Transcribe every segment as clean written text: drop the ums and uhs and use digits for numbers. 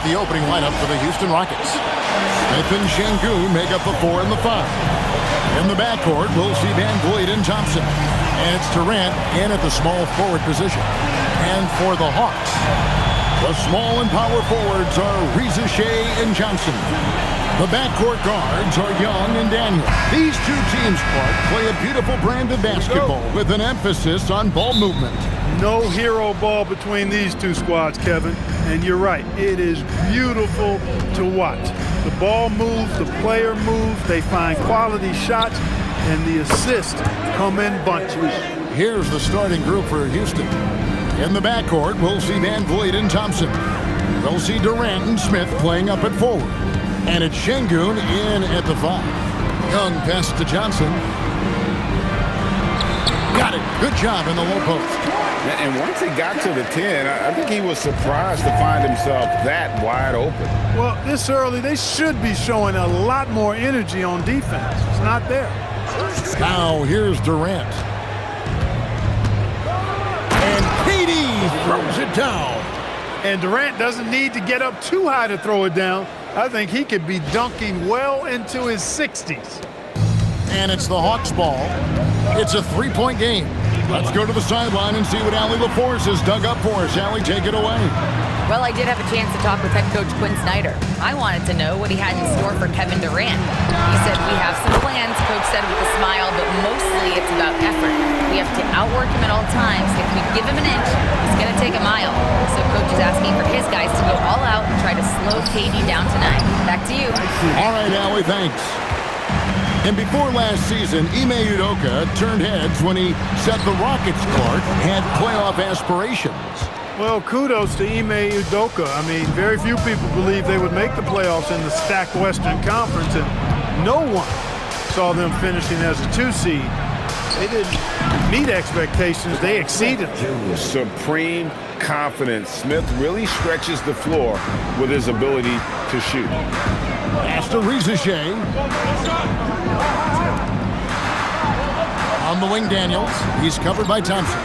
the opening lineup for the Houston Rockets. Smith and Şengün make up the 4 and the 5. In the backcourt, we'll see Van Vliet and Thompson. And it's Durant in at the small forward position. And for the Hawks, the small and power forwards are Reza Shea and Johnson. The backcourt guards are Young and Daniel. These two teams, Clark, play a beautiful brand of basketball with an emphasis on ball movement. No hero ball between these two squads, Kevin. And you're right, it is beautiful to watch. The ball moves, the player moves, they find quality shots, and the assists come in bunches. Here's the starting group for Houston. In the backcourt, we'll see Van Vliet and Thompson. We'll see Durant and Smith playing up at forward. And it's Şengün in at the 5. Young pass to Johnson. Got it. Good job in the low post. And once he got to the 10, I think he was surprised to find himself that wide open. Well, this early, they should be showing a lot more energy on defense. It's not there. Now here's Durant. And KD throws it down. And Durant doesn't need to get up too high to throw it down. I think he could be dunking well into his 60s. And it's the Hawks ball. It's a 3-point game. Let's go to the sideline and see what Allie LaForce has dug up for us. Allie, take it away. Well, I did have a chance to talk with head coach Quinn Snyder. I wanted to know what he had in store for Kevin Durant. He said, we have some plans, coach said with a smile, but mostly it's about effort. We have to outwork him at all times. If we give him an inch, he's going to take a mile. So coach is asking for his guys to go all out and try to slow KD down tonight. Back to you. All right, Allie, thanks. And before last season, Ime Udoka turned heads when he said the Rockets, Clark, had playoff aspirations. Well, kudos to Ime Udoka. I mean, very few people believe they would make the playoffs in the stacked Western Conference, and no one saw them finishing as a 2 seed. They didn't meet expectations. They exceeded them. Supreme confidence. Smith really stretches the floor with his ability to shoot. Pass to Reza Shea. On the wing, Daniels. He's covered by Thompson.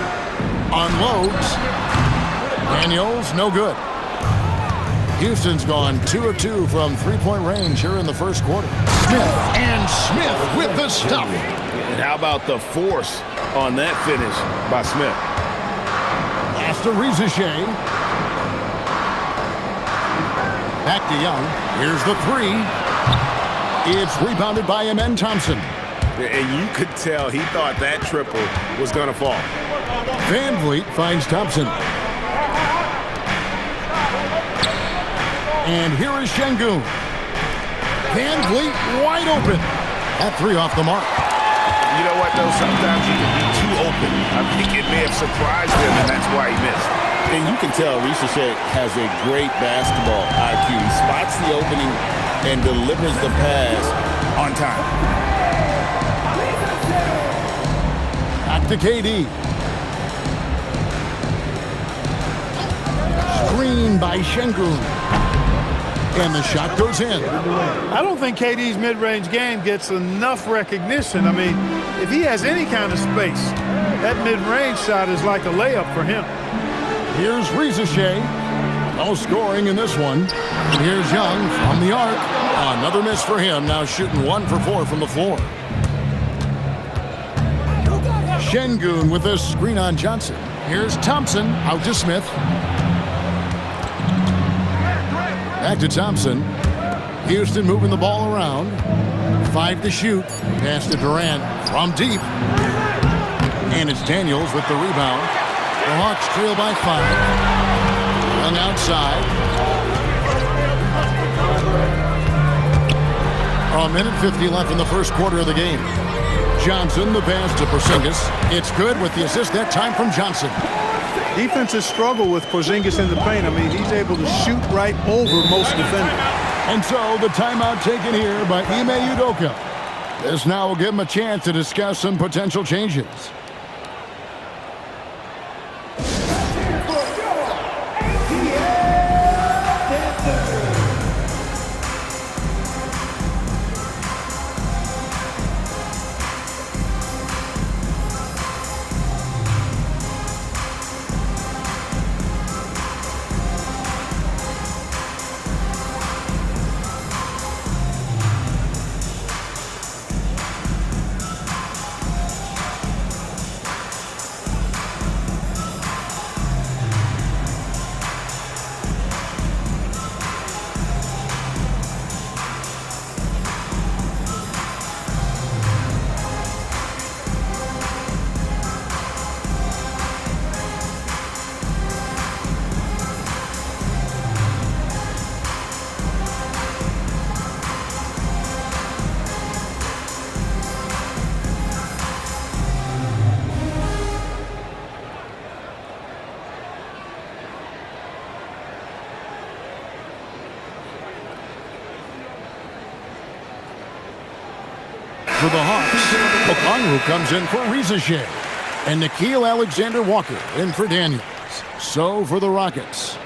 Unloads. Daniels, no good. Houston's gone 2 of 2 from 3-point range here in the first quarter. Smith with the stuff. And how about the force on that finish by Smith? Pass to Reza Shea. Back to Young. Here's the 3. It's rebounded by Amen Thompson. And you could tell he thought that triple was going to fall. Van Vliet finds Thompson. And here is Şengün. Van Vliet wide open. That 3 off the mark. You know what, though? Sometimes you can be too open. I think it may have surprised him, and that's why he missed. And you can tell Reza Shea has a great basketball IQ. He spots the opening and delivers the pass on time. Back to KD. Screen by Şengün. And the shot goes in. I don't think KD's mid-range game gets enough recognition. I mean, if he has any kind of space, that mid-range shot is like a layup for him. Here's Reza Shea. No scoring in this one. And here's Young from the arc. Another miss for him. Now shooting 1 for 4 from the floor. Şengün with a screen on Johnson. Here's Thompson out to Smith. Back to Thompson. Houston moving the ball around. 5 to shoot. Pass to Durant from deep. And it's Daniels with the rebound. The Hawks trail by 5. Young outside. A minute 50 left in the first quarter of the game. Johnson, the pass to Porzingis. It's good with the assist that time from Johnson. Defenses struggle with Porzingis in the paint. I mean, he's able to shoot right over most defenders. And so the timeout taken here by Ime Udoka. This now will give him a chance to discuss some potential changes. For the Hawks, Okongwu comes in for Ricochet. And Nikhil Alexander-Walker in for Daniels. So for the Rockets.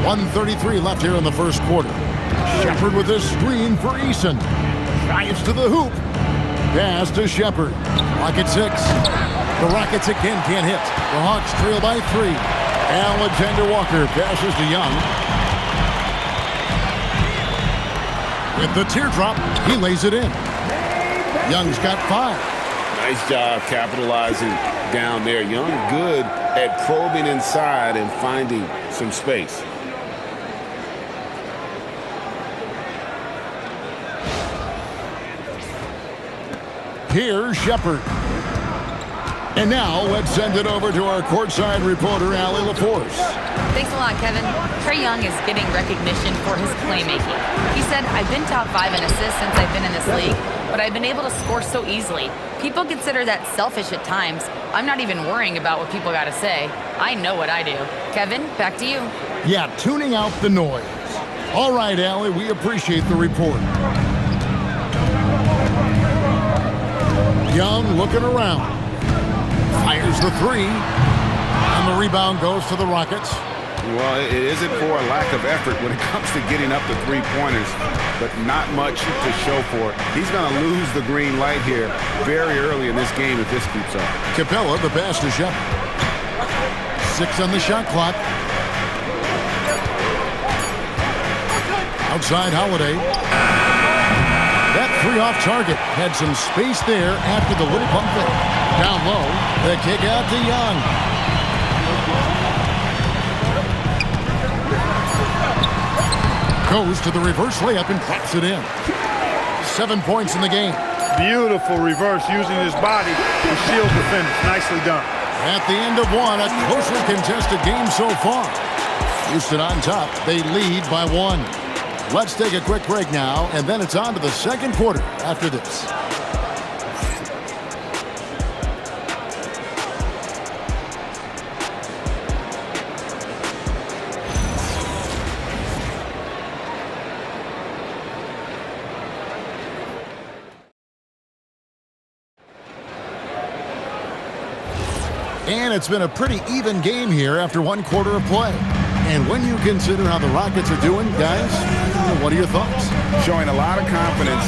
.133 left here in the first quarter. Shepard with a screen for Eason. Drives to the hoop. Pass to Shepard. Clock at 6. The Rockets again can't hit. The Hawks trail by 3. Alexander-Walker passes to Young. With the teardrop, he lays it in. Young's got 5. Nice job capitalizing down there. Young good at probing inside and finding some space. Here's Shepard. And now let's send it over to our courtside reporter, Allie LaForce. Thanks a lot, Kevin. Trae Young is getting recognition for his playmaking. He said, I've been top 5 in assists since I've been in this league, but I've been able to score so easily. People consider that selfish at times. I'm not even worrying about what people got to say. I know what I do. Kevin, back to you. Yeah, tuning out the noise. All right, Allie, we appreciate the report. Young looking around. Fires the 3. And the rebound goes to the Rockets. Well, it isn't for a lack of effort when it comes to getting up the three-pointers, but not much to show for it. He's going to lose the green light here very early in this game if this keeps up. Capella, the pass to Shepard. 6 on the shot clock. Outside Holiday. That 3 off target had some space there after the little pump fake. Down low, the kick out to Young. Goes to the reverse layup and drops it in. 7 points in the game. Beautiful reverse using his body to shield the finish. Nicely done. At the end of 1, a closely contested game so far. Houston on top. They lead by 1. Let's take a quick break now, and then it's on to the second quarter after this. And it's been a pretty even game here after 1 quarter of play. And when you consider how the Rockets are doing, guys, what are your thoughts? Showing a lot of confidence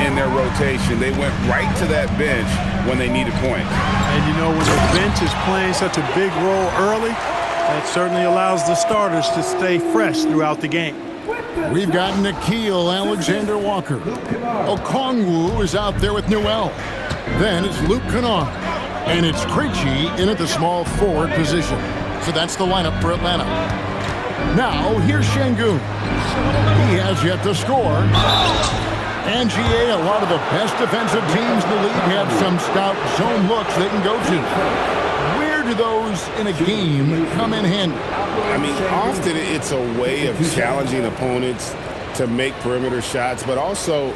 in their rotation. They went right to that bench when they needed points. And you know, when the bench is playing such a big role early, that certainly allows the starters to stay fresh throughout the game. We've got Nikhil Alexander-Walker. Okongwu is out there with Newell. Then it's Luke Kennard. And it's Krejci in at the small forward position. So that's the lineup for Atlanta. Now, here's Şengün. He has yet to score. And GA, a lot of the best defensive teams in the league have some stout zone looks they can go to. Where do those in a game come in handy? I mean, often it's a way of challenging opponents to make perimeter shots, but also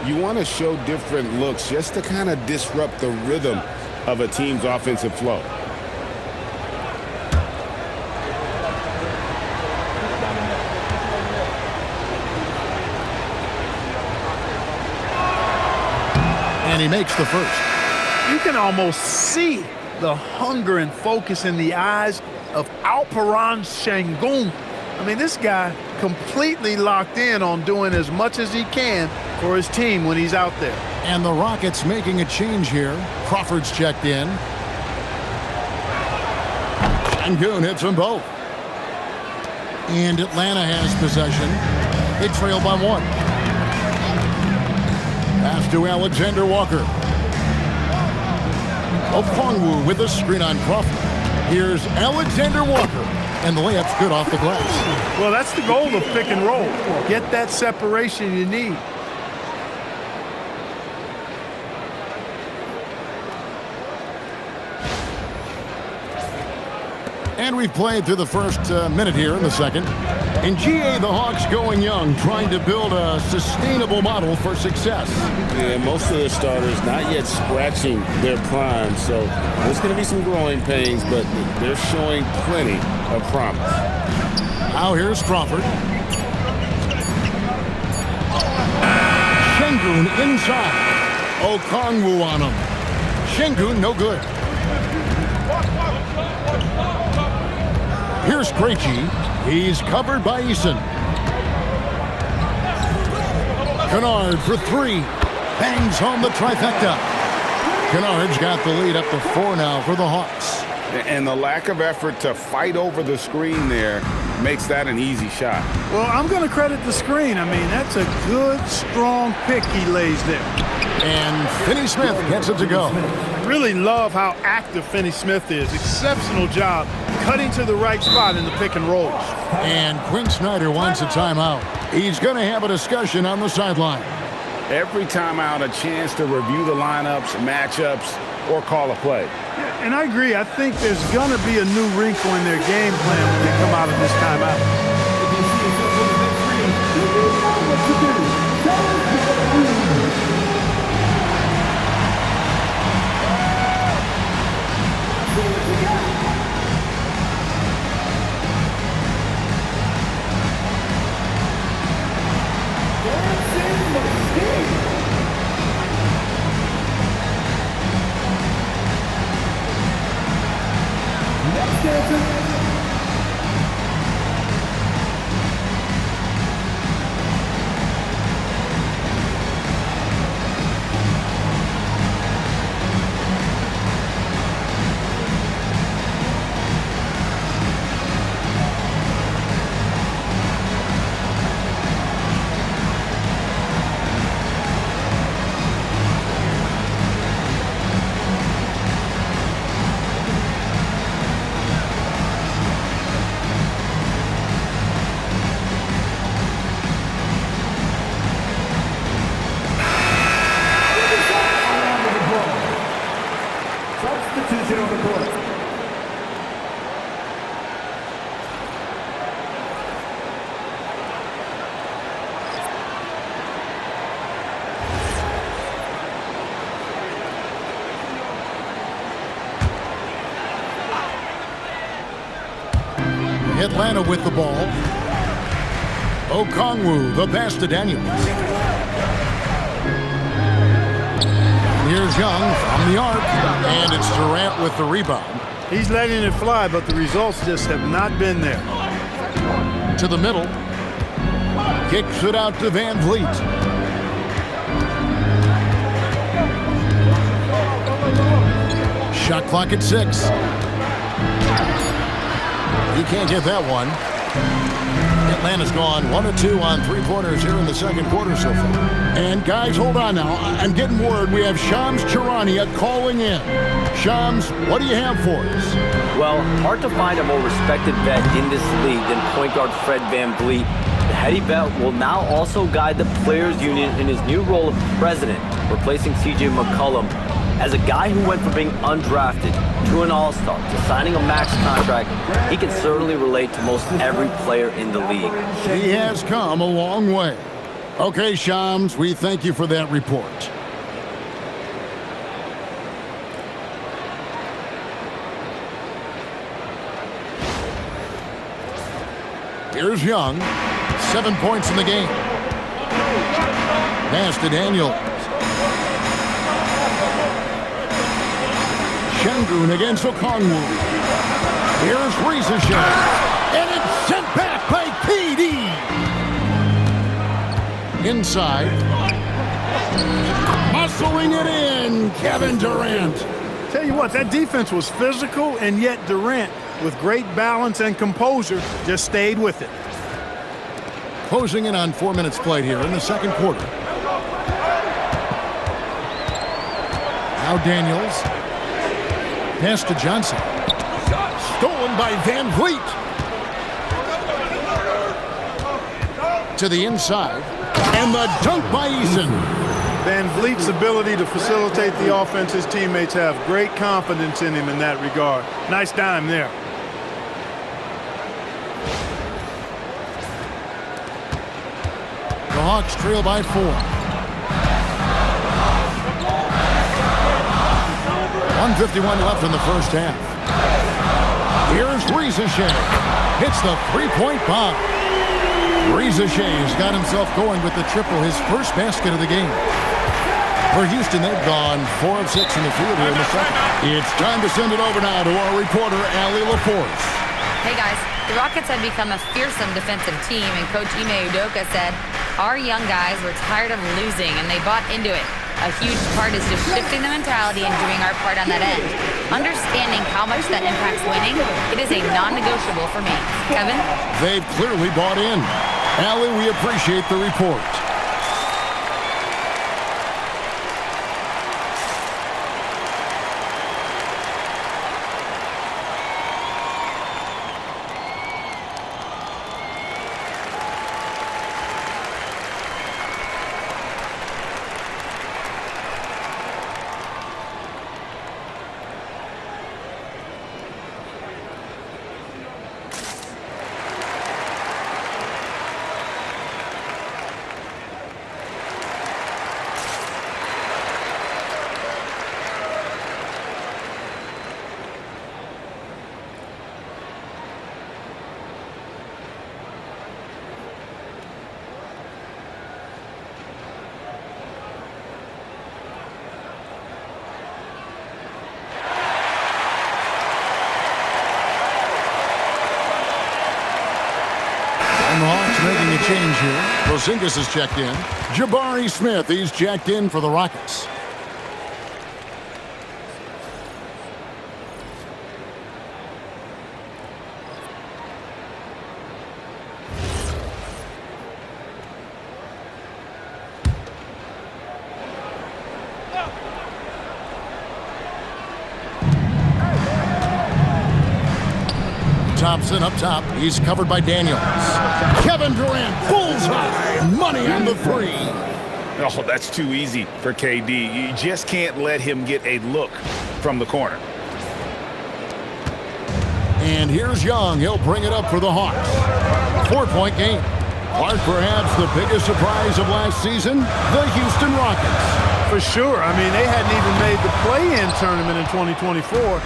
you want to show different looks just to kind of disrupt the rhythm of a team's offensive flow. And he makes the first. You can almost see the hunger and focus in the eyes of Alperen Şengün. I mean, this guy completely locked in on doing as much as he can for his team when he's out there. And the Rockets making a change here. Crawford's checked in. Şengün hits them both. And Atlanta has possession. They trail by 1. Pass to Alexander-Walker. Okongwu with a screen on Crawford. Here's Alexander-Walker. And the layup's good off the glass. Well, that's the goal of pick and roll. Get that separation you need. And we've played through the first minute here in the second. In GA, the Hawks going young, trying to build a sustainable model for success. Yeah, most of the starters not yet scratching their prime, so there's going to be some growing pains, but they're showing plenty of promise. Now here's Crawford. Şengün inside. Okongwu on him. Şengün no good. Here's Krejci. He's covered by Eason. Kennard for three. Bangs home the trifecta. Kennard's got the lead up to 4 now for the Hawks. And the lack of effort to fight over the screen there makes that an easy shot. Well, I'm going to credit the screen. I mean, that's a good, strong pick he lays there. And Finney Smith gets it to go. Really love how active Finney Smith is. Exceptional job cutting to the right spot in the pick and rolls. And Quinn Snyder wants a timeout. He's going to have a discussion on the sideline. Every timeout, a chance to review the lineups, matchups, or call a play. Yeah, and I agree. I think there's going to be a new wrinkle in their game plan when they come out of this timeout. Atlanta with the ball. Okongwu, the pass to Daniels. Here's Young from the arc, and it's Durant with the rebound. He's letting it fly, but the results just have not been there. To the middle. Kicks it out to Van Vliet. Shot clock at 6. He can't get that one. Atlanta's gone 1 of 2 on three-pointers here in the second quarter so far. And guys, hold on now. I'm getting word we have Shams Charania calling in. Shams, what do you have for us? Well, hard to find a more respected vet in this league than point guard Fred VanVleet. The heady vet will now also guide the Players Union in his new role of president, replacing C.J. McCollum. As a guy who went from being undrafted to an all-star to signing a max contract, he can certainly relate to most every player in the league. He has come a long way. Okay, Shams, we thank you for that report. Here's Young. 7 points in the game. Pass to Daniels. Şengün against Okongwu. Here's Riesesheim. And it's sent back by KD. Inside. Muscling it in, Kevin Durant. Tell you what, that defense was physical, and yet Durant, with great balance and composure, just stayed with it. Closing in on 4 minutes played here in the second quarter. Now Daniels. Pass to Johnson. Stolen by Van Vliet. To the inside. And the dunk by Eason. Van Vliet's ability to facilitate the offense, his teammates have great confidence in him in that regard. Nice dime there. Hawks trail by 4. 1:51 left in the first half. Here's Shea. Hits the three-point bomb. Shea's got himself going with the triple, his first basket of the game. For Houston, they've gone 4 of 6 in the field here in the second. It's time to send it over now to our reporter, Allie LaForce. Hey guys, the Rockets have become a fearsome defensive team, and Coach Ime Udoka said, our young guys were tired of losing, and they bought into it. A huge part is just shifting the mentality and doing our part on that end. Understanding how much that impacts winning, it is a non-negotiable for me. Kevin? They've clearly bought in. Allie, we appreciate the report. And the Hawks making a change here. Porzingis is checked in. Jabari Smith, he's checked in for the Rockets. Thompson up top. He's covered by Daniels. Kevin Durant, bullseye. Money on the three. Oh, that's too easy for KD. You just can't let him get a look from the corner. And here's Young. He'll bring it up for the Hawks. 4-point game. Part perhaps the biggest surprise of last season, the Houston Rockets. For sure. I mean, they hadn't even made the play-in tournament in 2024.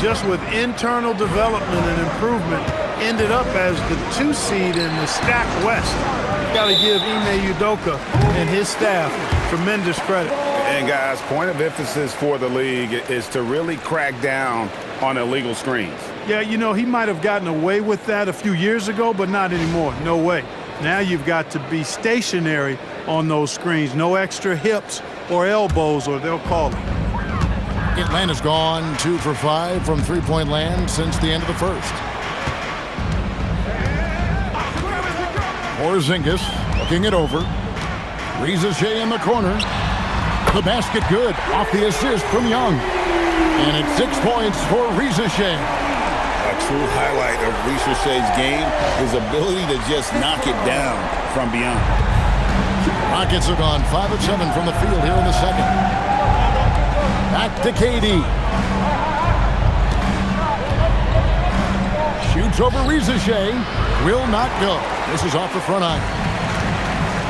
Just with internal development and improvement, ended up as the 2 seed in the stacked West. You've got to give Ime Udoka and his staff tremendous credit. And guys, point of emphasis for the league is to really crack down on illegal screens. Yeah, you know, he might have gotten away with that a few years ago, but not anymore. No way. Now you've got to be stationary on those screens. No extra hips or elbows, or they'll call it. Atlanta's gone 2 for 5 from three-point land since the end of the first. Porzingis looking it over. Shea in the corner. The basket good off the assist from Young. And it's 6 points for Shea. A true highlight of Shea's game, his ability to just knock it down from beyond. Rockets have gone 5 of 7 from the field here in the second. Back to KD. Shoots over Shea. Will not go. This is off the front iron.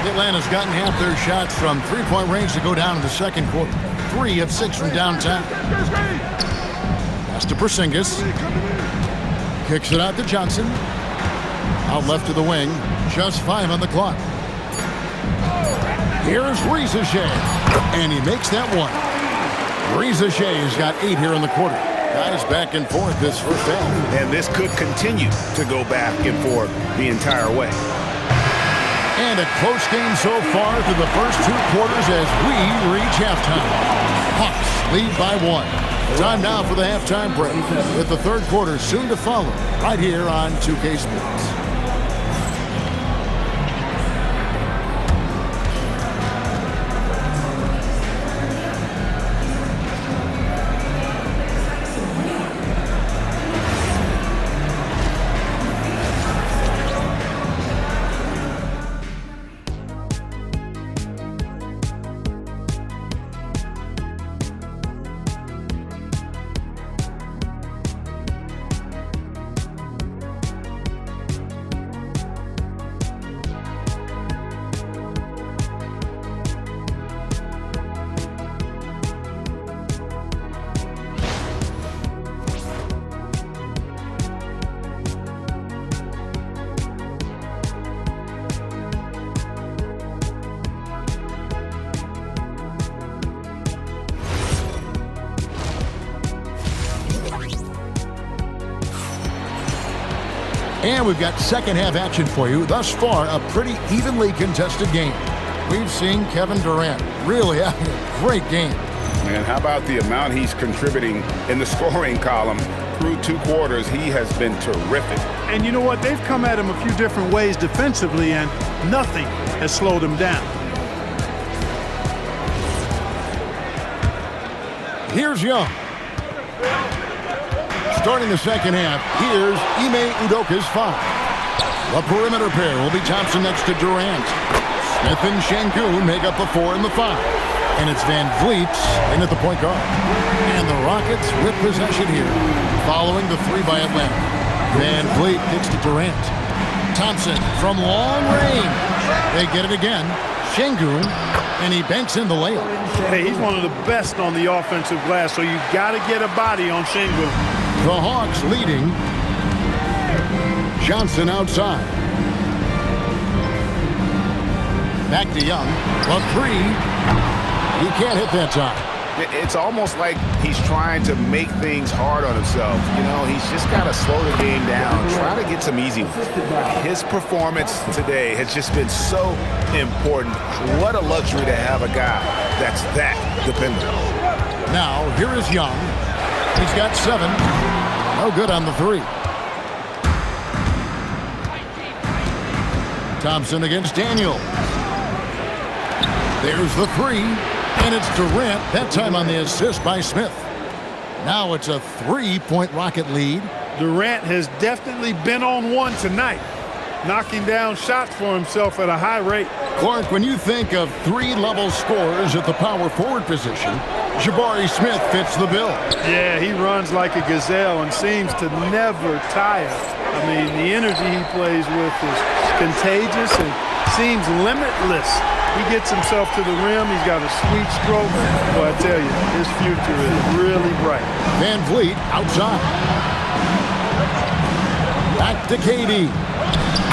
Atlanta's gotten half their shots from three-point range to go down in the second quarter. 3 of 6 from downtown. Pass to Porzingis. Kicks it out to Johnson. Out left to the wing. Just 5 on the clock. Here's Shea. And he makes that one. Shea's got 8 here in the quarter. Guys back and forth this first half. And this could continue to go back and forth the entire way. And a close game so far through the first 2 quarters as we reach halftime. Hawks lead by 1. Time now for the halftime break, with the third quarter soon to follow right here on 2K Sports. And we've got second half action for you. Thus far, a pretty evenly contested game. We've seen Kevin Durant really having a great game. And how about the amount he's contributing in the scoring column? Through 2 quarters, he has been terrific. And you know what? They've come at him a few different ways defensively, and nothing has slowed him down. Here's Young. Starting the second half, here's Ime Udoka's foul. The perimeter pair will be Thompson next to Durant. Smith and Şengün make up the 4 and the 5. And it's Van Vliet in at the point guard. And the Rockets with possession here, following the 3 by Atlanta. Van Vliet kicks to Durant. Thompson from long range. They get it again. Şengün, and he banks in the layup. Hey, he's one of the best on the offensive glass, so you got to get a body on Şengün. The Hawks leading. Johnson outside. Back to Young. A 3. He can't hit that time. It's almost like he's trying to make things hard on himself. You know, he's just got to slow the game down, try to get some easy ones. His performance today has just been so important. What a luxury to have a guy that's that dependable. Now, here is Young. He's got 7. No good on the 3. Thompson against Daniel. There's the 3. And it's Durant, that time on the assist by Smith. Now it's a 3-point Rocket lead. Durant has definitely been on one tonight, knocking down shots for himself at a high rate. Clark, when you think of 3-level scorers at the power forward position, Jabari Smith fits the bill. Yeah, he runs like a gazelle and seems to never tire. I mean, the energy he plays with is contagious and seems limitless. He gets himself to the rim. He's got a sweet stroke. Well, I tell you, his future is really bright. Van Vliet outside. Back to KD.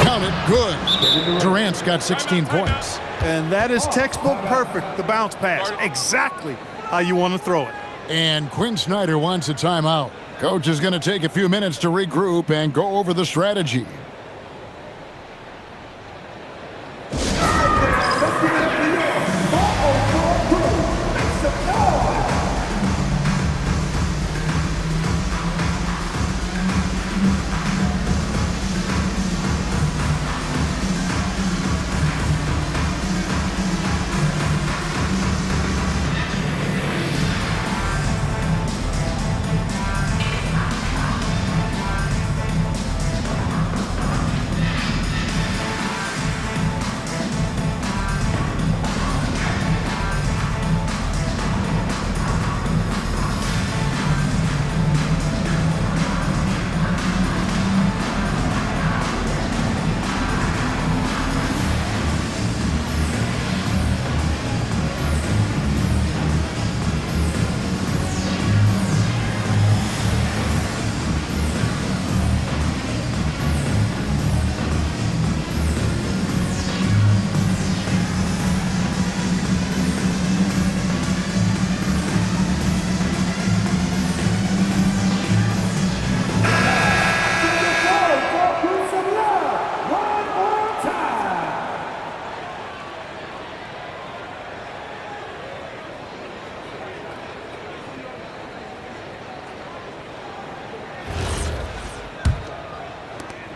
Count it, good. Durant's got 16 points. And that is textbook perfect, the bounce pass. Exactly how you want to throw it. And Quinn Snyder wants a timeout. Coach is going to take a few minutes to regroup and go over the strategy.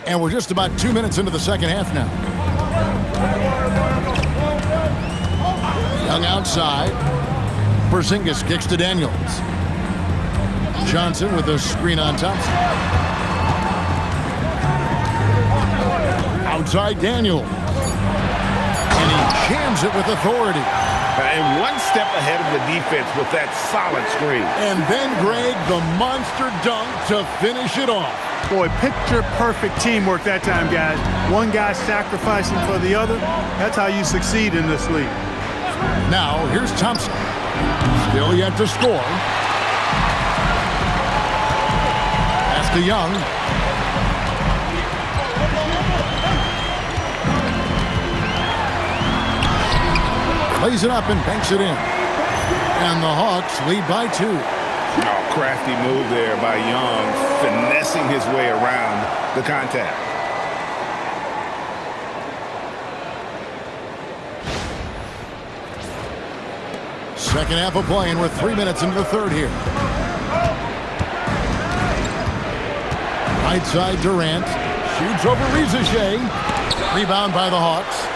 And we're just about 2 minutes into the second half now. Young outside. Porzingis kicks to Daniels. Johnson with a screen on Thompson. Outside Daniel. And he jams it with authority. And one step ahead of the defense with that solid screen. And then, Greg, the monster dunk to finish it off. Boy, picture-perfect teamwork that time, guys. One guy sacrificing for the other. That's how you succeed in this league. Now, here's Thompson. Still yet to score. Pass to Young. Lays it up and banks it in. And the Hawks lead by 2. Oh, crafty move there by Young, finessing his way around the contact. Second half of play, and we're 3 minutes into the third here. Right side Durant. Shoots over Rizachet. Rebound by the Hawks.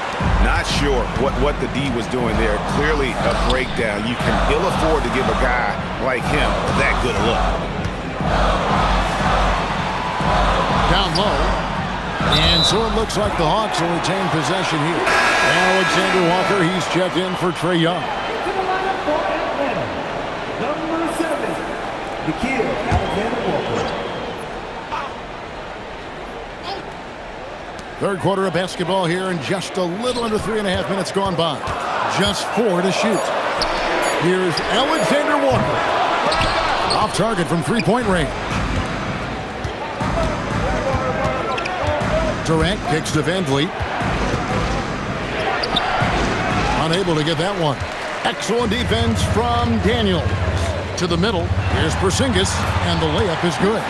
Not sure what the D was doing there. Clearly a breakdown. You can ill afford to give a guy like him that good a look. Down low. And so it looks like the Hawks will retain possession here. Alexander Walker, he's checked in for Trae Young. Number 7, Alexander Walker. Third quarter of basketball here, and just a little under 3.5 minutes gone by. Just 4 to shoot. Here's Alexander Walker. Off target from three-point range. Durant kicks to Van Vliet. Unable to get that one. Excellent defense from Daniels. To the middle. Here's Porzingis, and the layup is good.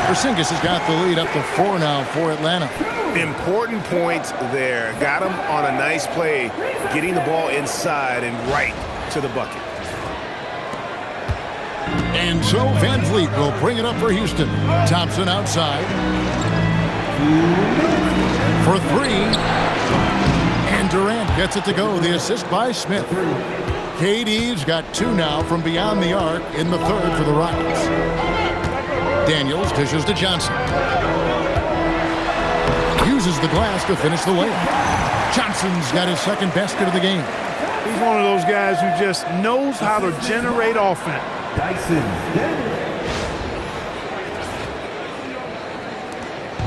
Porzingis has got the lead up to 4 now for Atlanta. Important points there. Got him on a nice play, getting the ball inside and right to the bucket. And so Van Vliet will bring it up for Houston. Thompson outside. For 3. And Durant gets it to go. The assist by Smith. KD's got 2 now from beyond the arc in the third for the Rockets. Daniels dishes to Johnson. Uses the glass to finish the layup. Johnson's got his second basket of the game. He's one of those guys who just knows how to generate offense.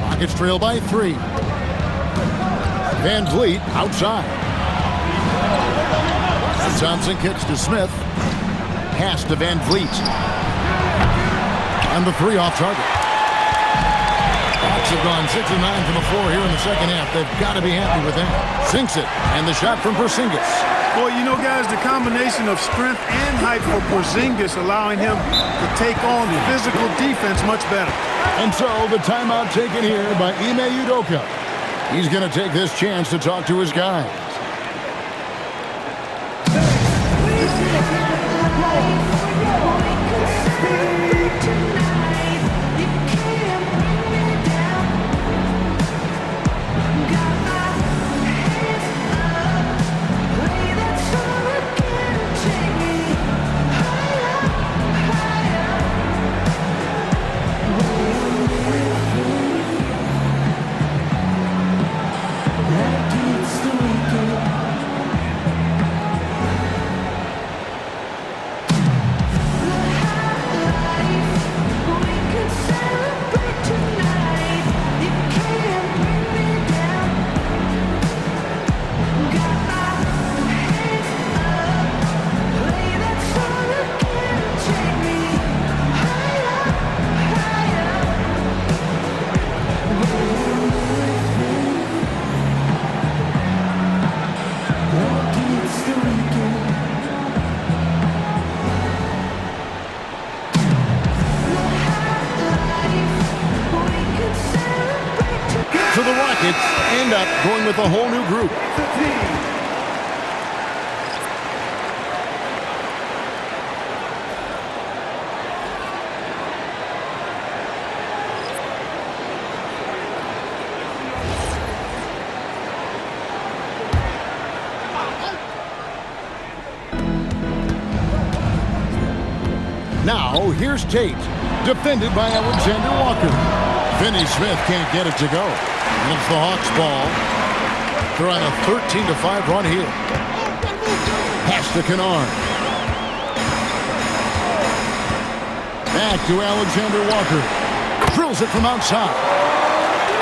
Rockets trail by 3. Van Vliet outside. Thompson kicks to Smith. Pass to Van Vliet. And the 3 off target. Hawks have gone 6 of 9 from the floor here in the second half. They've got to be happy with that. Sinks it. And the shot from Porzingis. Boy, you know, guys, the combination of strength and height for Porzingis allowing him to take on physical defense much better. And so the timeout taken here by Ime Udoka. He's going to take this chance to talk to his guys. So the Rockets end up going with a whole new group. Now, here's Tate, defended by Alexander Walker. Finney Smith can't get it to go. And it's the Hawks' ball. They're on a 13-5 run here. Pass to Kennard. Back to Alexander Walker. Drills it from outside.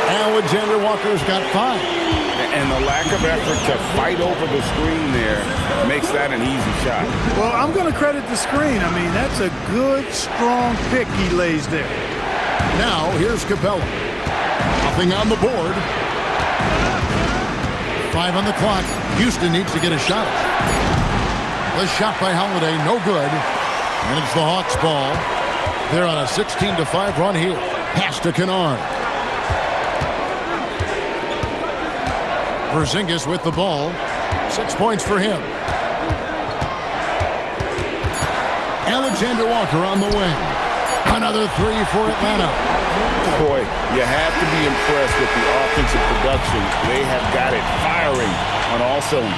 Alexander Walker's got 5. And the lack of effort to fight over the screen there makes that an easy shot. Well, I'm going to credit the screen. I mean, that's a good, strong pick he lays there. Now, here's Capella. Nothing on the board. 5 on the clock. Houston needs to get a shot. The shot by Holiday, no good. And it's the Hawks' ball. They're on a 16-5 run here. Pass to Kennard. Porzingis with the ball. 6 points for him. Alexander Walker on the wing. Another three for Atlanta. Boy, you have to be impressed with the offensive production. They have got it firing on all cylinders.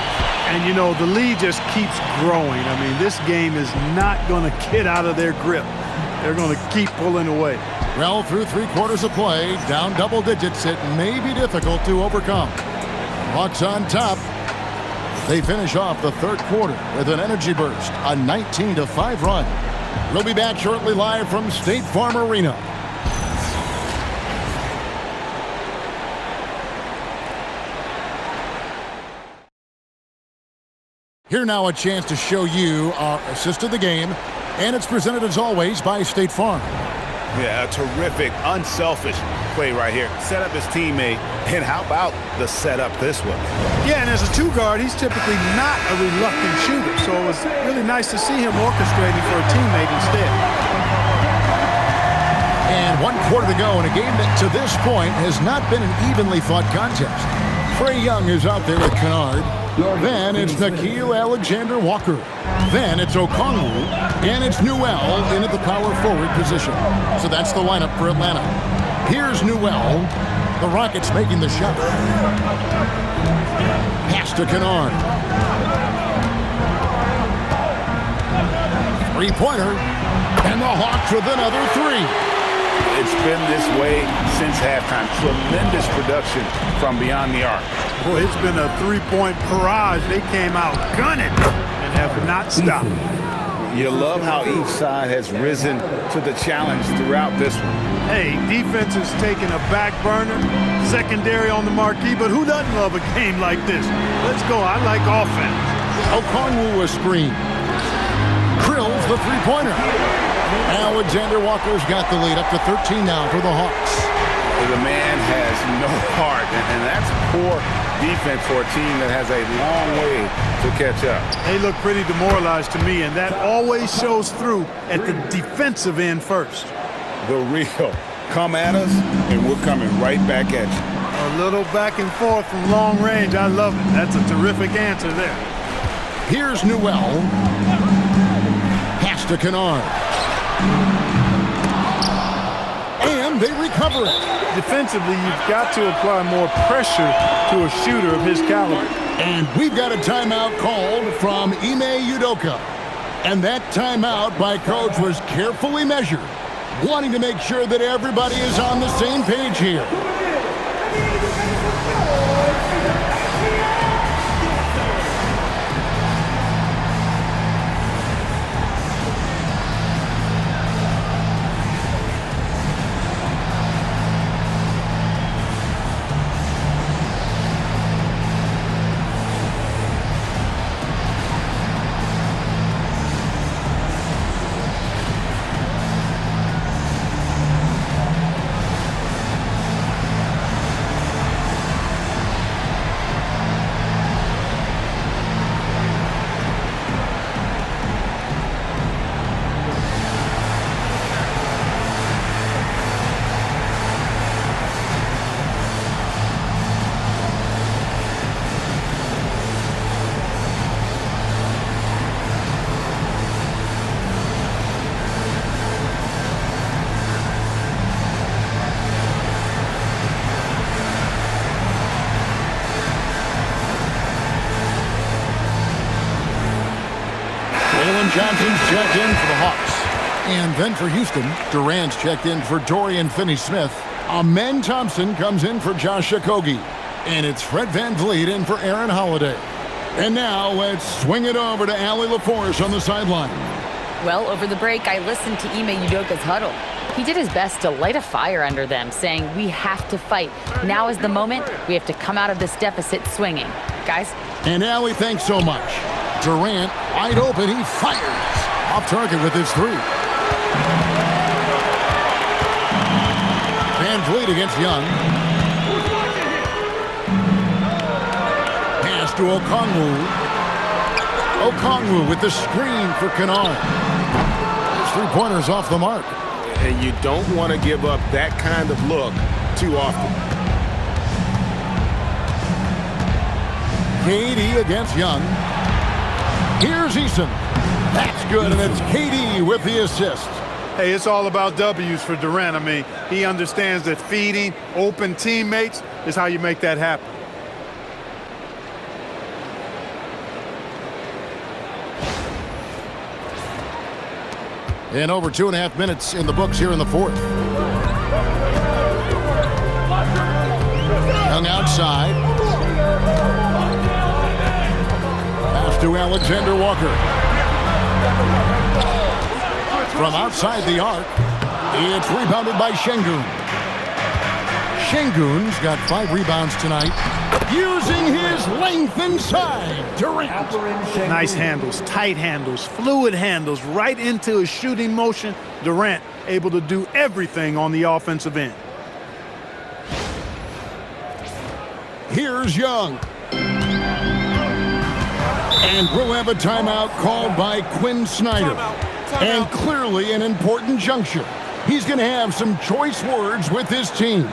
And, you know, the lead just keeps growing. I mean, this game is not going to get out of their grip. They're going to keep pulling away. Well, through 3 quarters of play, down double digits, it may be difficult to overcome. Hawks on top. They finish off the 3rd quarter with an energy burst, a 19-5 run. We'll be back shortly live from State Farm Arena. Here now a chance to show you our assist of the game, and it's presented as always by State Farm. Yeah, a terrific, unselfish play right here. Set up his teammate, and how about the setup this one? Yeah, and as a 2-guard, he's typically not a reluctant shooter, so it was really nice to see him orchestrating for a teammate instead. And 1 quarter to go in a game that to this point has not been an evenly fought contest. Trae Young is out there with Kennard. Then it's Nickeil Alexander-Walker. Then it's Okongwu, and it's Newell in at the power forward position. So that's the lineup for Atlanta. Here's Newell. The Rockets making the shot. Pass to Kennard. 3-pointer. And the Hawks with another 3. It's been this way since halftime. Tremendous production from beyond the arc. Boy, it's been a 3-point barrage. They came out gunning and have not stopped. You love how each side has risen to the challenge throughout this one. Hey, defense is taking a back burner, secondary on the marquee, but who doesn't love a game like this? Let's go. I like offense. Okongwu a screen. Drills the 3-pointer. Alexander Walker's got the lead up to 13 now for the Hawks. The man has no heart, and that's poor defense for a team that has a long way to catch up. They look pretty demoralized to me, and that always shows through at the defensive end first. The real come at us, and we're coming right back at you. A little back and forth from long range. I love it. That's a terrific answer there. Here's Newell. Pass to Kennard. And they recover it. Defensively, you've got to apply more pressure to a shooter of his caliber. And we've got a timeout called from Ime Udoka. And that timeout by Coach was carefully measured, wanting to make sure that everybody is on the same page here. Johnson's checked in for the Hawks. And then for Houston, Durant's checked in for Dorian Finney-Smith. Amen Thompson comes in for Josh Okogie. And it's Fred VanVleet in for Aaron Holiday. And now let's swing it over to Allie LaForce on the sideline. Well, over the break, I listened to Ime Udoka's huddle. He did his best to light a fire under them, saying, we have to fight. Now is the moment. We have to come out of this deficit swinging. Guys? And Allie, thanks so much. Durant, wide open, he fires. Off target with his 3. VanVleet against Young. Pass to Okongwu. Okongwu with the screen for Kennard. His 3-pointer's off the mark. And you don't want to give up that kind of look too often. KD against Young. Here's Eason. That's good, and it's KD with the assist. Hey, it's all about W's for Durant. I mean, he understands that feeding open teammates is how you make that happen. And over 2.5 minutes in the books here in the fourth. Young outside. Pass to Alexander Walker. From outside the arc, it's rebounded by Şengün. Şengün's got 5 rebounds tonight. Using his length inside. Durant. Nice handles, tight handles, fluid handles, right into a shooting motion. Durant able to do everything on the offensive end. Here's Young. And we'll have a timeout called by Quinn Snyder. And clearly an important juncture. He's going to have some choice words with his team.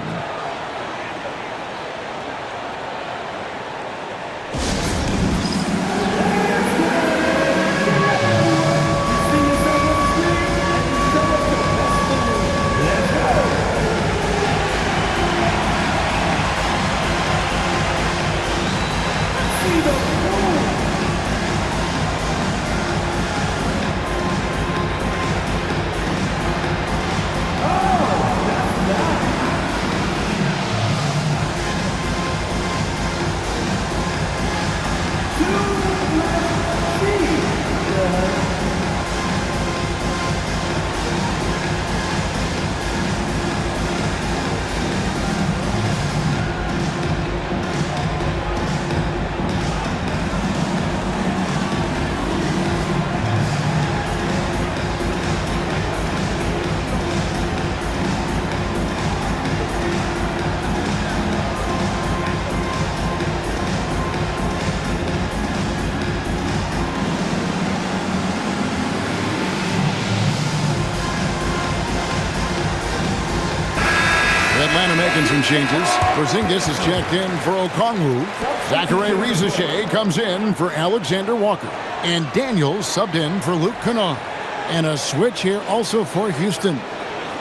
Atlanta making some changes. Porzingis is checked in for Okongwu. Zachary Rizache comes in for Alexander Walker. And Daniels subbed in for Luke Kennard. And a switch here also for Houston.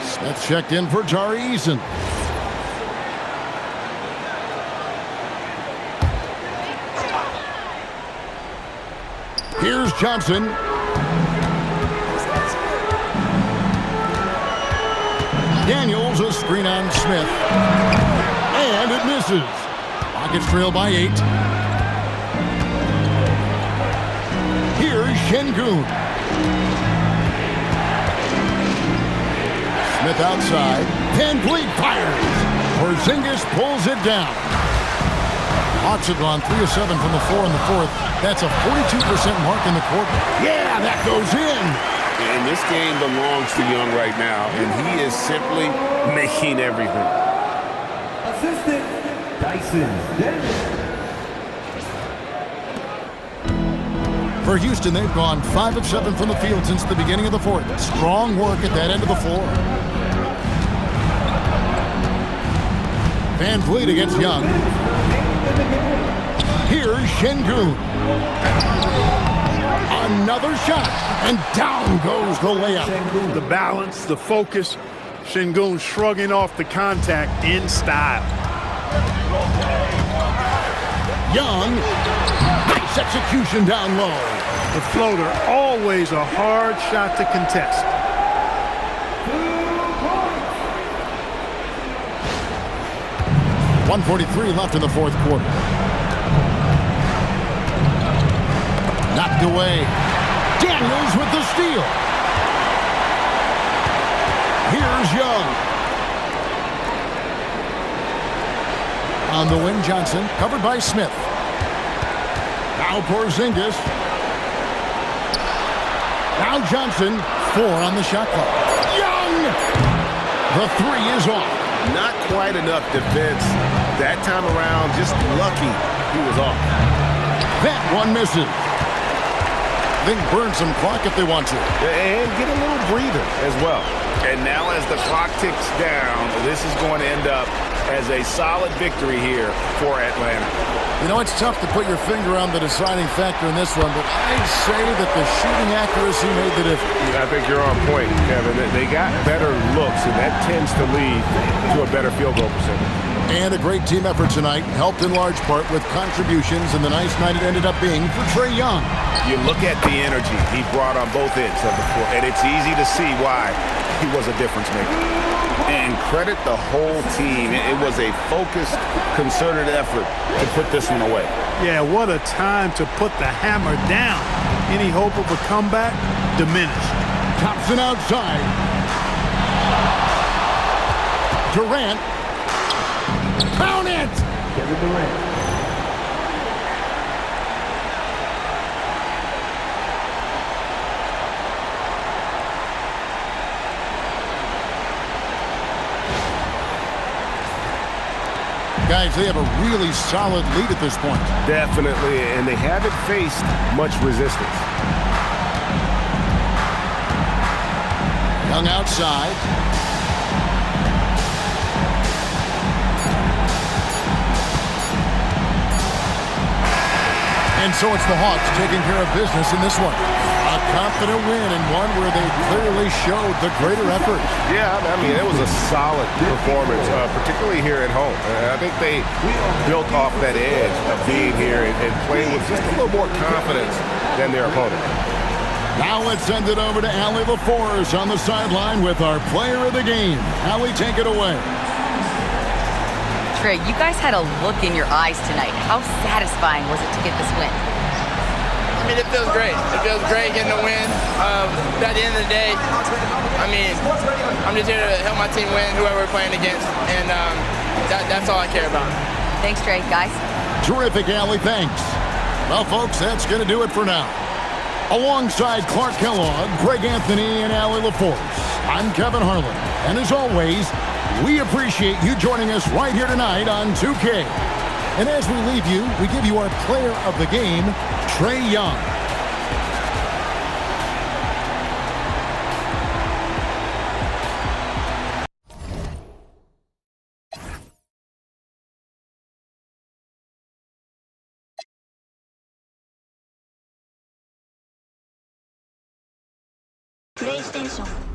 Smith checked in for Tari Eason. Here's Johnson. Daniels, a screen on Smith. And it misses. Rockets trail by 8. Here's Şengün. Smith outside. Van Vliet fires. Porzingis pulls it down. Hawks have gone 3 of 7 from the floor in the fourth. That's a 42% mark in the quarter. Yeah, that goes in. And this game belongs to Young right now, and he is simply making everything. Assistant, Dyson Dennis. For Houston, they've gone 5 of 7 from the field since the beginning of the fourth. Strong work at that end of the floor. Van Vliet against Young. Here's Şengün. Another shot, and down goes the layup. The balance, the focus. Şengün shrugging off the contact in style. Young, nice execution down low. The floater, always a hard shot to contest. 1:43 left in the fourth quarter. Knocked away. Daniels with the steal. Here's Young. On the wing, Johnson, covered by Smith. Now Porzingis. Now Johnson, 4 on the shot clock. Young! The 3 is off. Not quite enough defense that time around. Just lucky he was off. That one misses. They can burn some clock if they want to. And get a little breather as well. And now as the clock ticks down, this is going to end up as a solid victory here for Atlanta. You know, it's tough to put your finger on the deciding factor in this one, but I'd say that the shooting accuracy made the difference. I think you're on point, Kevin. They got better looks, and that tends to lead to a better field goal percentage. And a great team effort tonight, helped in large part with contributions, and the nice night it ended up being for Trae Young. You look at the energy he brought on both ends of the floor, and it's easy to see why he was a difference maker. And credit the whole team. It was a focused, concerted effort to put this one away. Yeah, what a time to put the hammer down. Any hope of a comeback diminished. Thompson outside. Durant. Count it! Kevin Durant. Guys, they have a really solid lead at this point. Definitely, and they haven't faced much resistance. Young outside. And so it's the Hawks taking care of business in this one. A confident win and one where they clearly showed the greater effort. Yeah, I mean, it was a solid performance, particularly here at home. I think they built off that edge of being here and playing with just a little more confidence than their opponent. Now let's send it over to Allie LaForce on the sideline with our player of the game. Allie, take it away. Trae, you guys had a look in your eyes tonight. How satisfying was it to get this win? I mean, it feels great. It feels great getting the win. At the end of the day, I mean, I'm just here to help my team win, whoever we're playing against, and that's all I care about. Thanks, Trae, guys. Terrific, Allie. Thanks. Well, folks, that's going to do it for now. Alongside Clark Kellogg, Greg Anthony, and Allie LaForce, I'm Kevin Harlan. And as always, we appreciate you joining us right here tonight on 2K. And as we leave you, we give you our player of the game, Trae Young. PlayStation